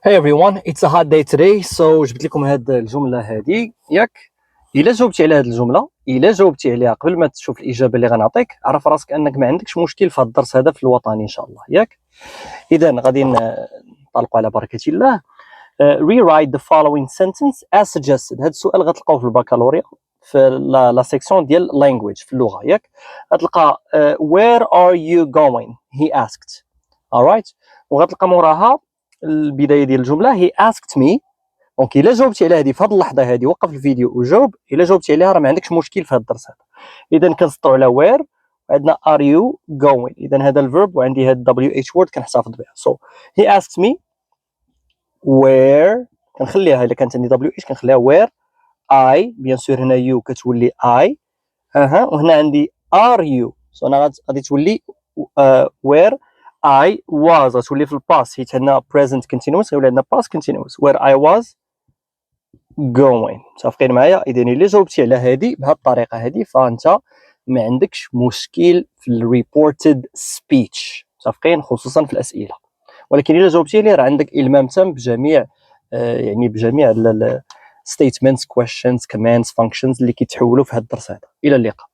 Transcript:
Hey everyone, it's a hot day today, so جبت لكم هاد الجملة هادي ياك. إلا جاوبتي على هاد الجملة، إلا جاوبتي عليها قبل ما تشوف الإجابة اللي غنعطيك، عرف راسك أنك ما عندكش مشكل في هاد الدرس هذا في الوطني إن شاء الله ياك. إذا غادي ننطلقوا على بركة الله. Rewrite the following sentence as suggested. هاد السؤال غتلقاوه في البكالوريا في لا سيكسيون ديال language في اللغة ياك. غتلقى where are you going? He asked. alright. وغتلقى موراها البدايه ديال الجمله he asked me. دونك الا جاوبتي على هذه في هذه اللحظه هذه وقف الفيديو وجاوب. الا جاوبتي عليها راه ما عندكش مشكل في هذا الدرس هذا. اذا كنسطروا على where وعندنا are you going. اذا هذا الفيرب وعندي هذا WH word كنحتفظ بها. so he asked me where. كنخليها الا كانت عندي WH كنخليها where I بيان سور. هنا you كتولي I. وهنا عندي are you. so انا غادي تولي where I was غتولي في الباس حيت عندنا present continuous غيولي عندنا past continuous where I was going. متفقين معايا؟ إذا إلا جاوبتي على هذه بهذه الطريقة هذه فأنت ما عندكش مشكل في ال reported speech. متفقين؟ خصوصا في الأسئلة. ولكن إلا جاوبتي عليه راه عندك إلمام تام بجميع يعني بجميع statements questions commands functions اللي كيتحولوا في هذا الدرس هذا. إلى اللقاء.